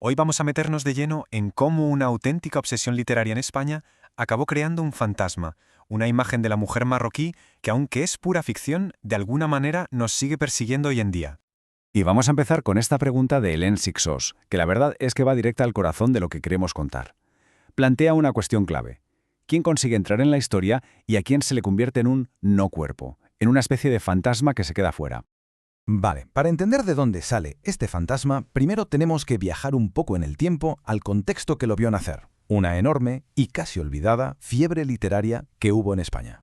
Hoy vamos a meternos de lleno en cómo una auténtica obsesión literaria en España acabó creando un fantasma, una imagen de la mujer marroquí que, aunque es pura ficción, de alguna manera nos sigue persiguiendo hoy en día. Y vamos a empezar con esta pregunta de Hélène Sixos, que la verdad es que va directa al corazón de lo que queremos contar. Plantea una cuestión clave. ¿Quién consigue entrar en la historia y a quién se le convierte en un no cuerpo, en una especie de fantasma que se queda fuera? Vale, para entender de dónde sale este fantasma, primero tenemos que viajar un poco en el tiempo al contexto que lo vio nacer, una enorme y casi olvidada fiebre literaria que hubo en España.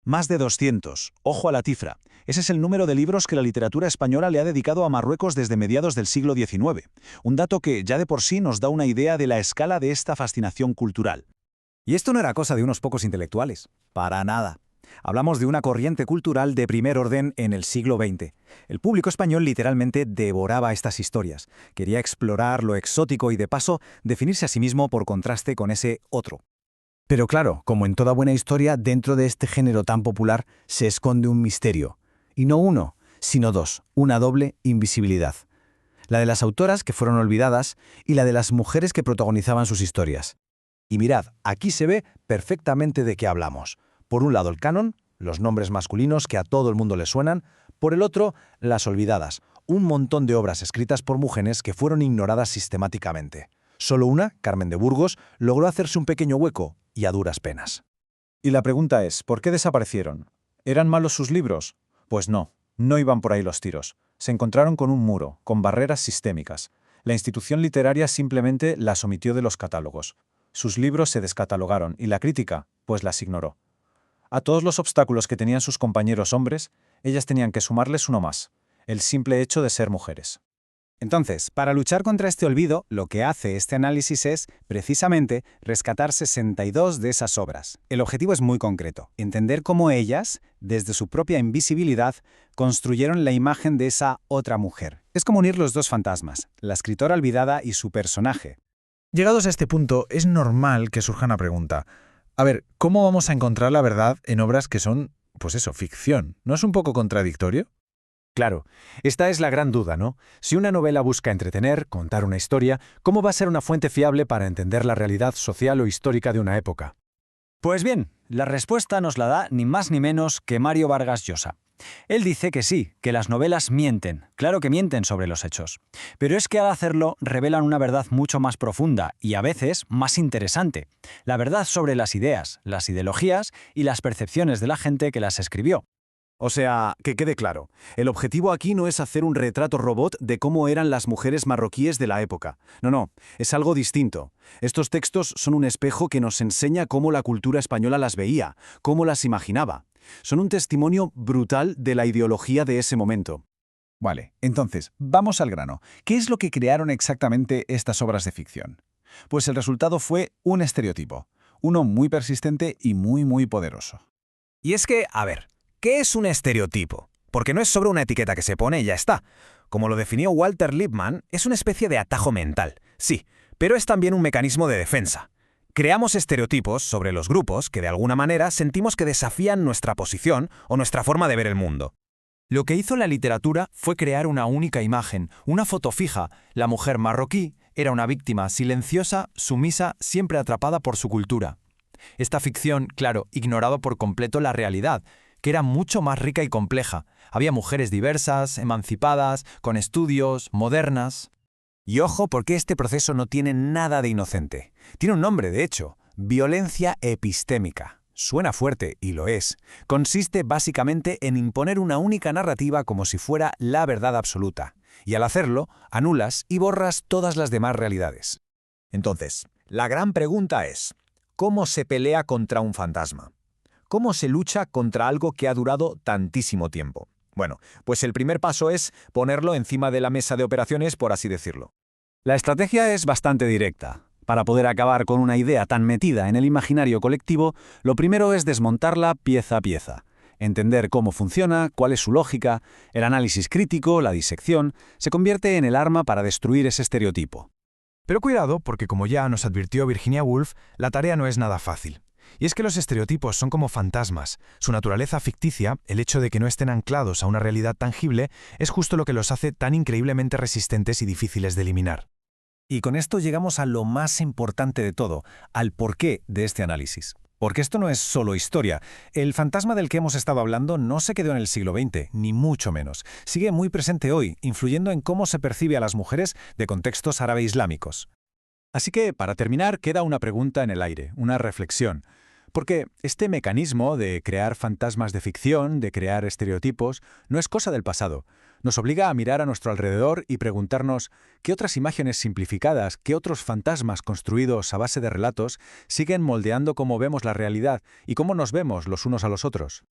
Más de 200. Ojo a la cifra. Ese es el número de libros que la literatura española le ha dedicado a Marruecos desde mediados del siglo XIX. Un dato que ya de por sí nos da una idea de la escala de esta fascinación cultural. Y esto no era cosa de unos pocos intelectuales. Para nada. Hablamos de una corriente cultural de primer orden en el siglo XX. El público español literalmente devoraba estas historias. Quería explorar lo exótico y, de paso, definirse a sí mismo por contraste con ese otro. Pero claro, como en toda buena historia, dentro de este género tan popular se esconde un misterio. Y no uno, sino dos, una doble invisibilidad. La de las autoras que fueron olvidadas y la de las mujeres que protagonizaban sus historias. Y mirad, aquí se ve perfectamente de qué hablamos. Por un lado el canon, los nombres masculinos que a todo el mundo le suenan, por el otro, las olvidadas, un montón de obras escritas por mujeres que fueron ignoradas sistemáticamente. Solo una, Carmen de Burgos, logró hacerse un pequeño hueco, y a duras penas. Y la pregunta es, ¿por qué desaparecieron? ¿Eran malos sus libros? Pues no, no iban por ahí los tiros. Se encontraron con un muro, con barreras sistémicas. La institución literaria simplemente las omitió de los catálogos. Sus libros se descatalogaron y la crítica, pues las ignoró. A todos los obstáculos que tenían sus compañeros hombres, ellas tenían que sumarles uno más, el simple hecho de ser mujeres. Entonces, para luchar contra este olvido, lo que hace este análisis es, precisamente, rescatar 62 de esas obras. El objetivo es muy concreto: entender cómo ellas, desde su propia invisibilidad, construyeron la imagen de esa otra mujer. Es como unir los dos fantasmas, la escritora olvidada y su personaje. Llegados a este punto, es normal que surja una pregunta. A ver, ¿cómo vamos a encontrar la verdad en obras que son, pues eso, ficción? ¿No es un poco contradictorio? Claro, esta es la gran duda, ¿no? Si una novela busca entretener, contar una historia, ¿cómo va a ser una fuente fiable para entender la realidad social o histórica de una época? Pues bien, la respuesta nos la da ni más ni menos que Mario Vargas Llosa. Él dice que sí, que las novelas mienten, claro que mienten sobre los hechos. Pero es que al hacerlo revelan una verdad mucho más profunda y a veces más interesante. La verdad sobre las ideas, las ideologías y las percepciones de la gente que las escribió. O sea, que quede claro, el objetivo aquí no es hacer un retrato robot de cómo eran las mujeres marroquíes de la época. No, es algo distinto. Estos textos son un espejo que nos enseña cómo la cultura española las veía, cómo las imaginaba. Son un testimonio brutal de la ideología de ese momento. Vale, entonces, vamos al grano. ¿Qué es lo que crearon exactamente estas obras de ficción? Pues el resultado fue un estereotipo, uno muy persistente y muy poderoso. Y es que, a ver, ¿qué es un estereotipo? Porque no es sobre una etiqueta que se pone y ya está. Como lo definió Walter Lippmann, es una especie de atajo mental, sí, pero es también un mecanismo de defensa. Creamos estereotipos sobre los grupos que de alguna manera sentimos que desafían nuestra posición o nuestra forma de ver el mundo. Lo que hizo la literatura fue crear una única imagen, una foto fija. La mujer marroquí era una víctima silenciosa, sumisa, siempre atrapada por su cultura. Esta ficción, claro, ignoraba por completo la realidad, que era mucho más rica y compleja. Había mujeres diversas, emancipadas, con estudios, modernas. Y ojo, porque este proceso no tiene nada de inocente. Tiene un nombre, de hecho: violencia epistémica. Suena fuerte, y lo es. Consiste básicamente en imponer una única narrativa como si fuera la verdad absoluta. Y al hacerlo, anulas y borras todas las demás realidades. Entonces, la gran pregunta es: ¿cómo se pelea contra un fantasma? ¿Cómo se lucha contra algo que ha durado tantísimo tiempo? Bueno, pues el primer paso es ponerlo encima de la mesa de operaciones, por así decirlo. La estrategia es bastante directa. Para poder acabar con una idea tan metida en el imaginario colectivo, lo primero es desmontarla pieza a pieza. Entender cómo funciona, cuál es su lógica, el análisis crítico, la disección, se convierte en el arma para destruir ese estereotipo. Pero cuidado, porque como ya nos advirtió Virginia Woolf, la tarea no es nada fácil. Y es que los estereotipos son como fantasmas. Su naturaleza ficticia, el hecho de que no estén anclados a una realidad tangible, es justo lo que los hace tan increíblemente resistentes y difíciles de eliminar. Y con esto llegamos a lo más importante de todo, al porqué de este análisis. Porque esto no es solo historia. El fantasma del que hemos estado hablando no se quedó en el siglo XX, ni mucho menos. Sigue muy presente hoy, influyendo en cómo se percibe a las mujeres de contextos árabe-islámicos. Así que, para terminar, queda una pregunta en el aire, una reflexión. Porque este mecanismo de crear fantasmas de ficción, de crear estereotipos, no es cosa del pasado. Nos obliga a mirar a nuestro alrededor y preguntarnos qué otras imágenes simplificadas, qué otros fantasmas construidos a base de relatos siguen moldeando cómo vemos la realidad y cómo nos vemos los unos a los otros.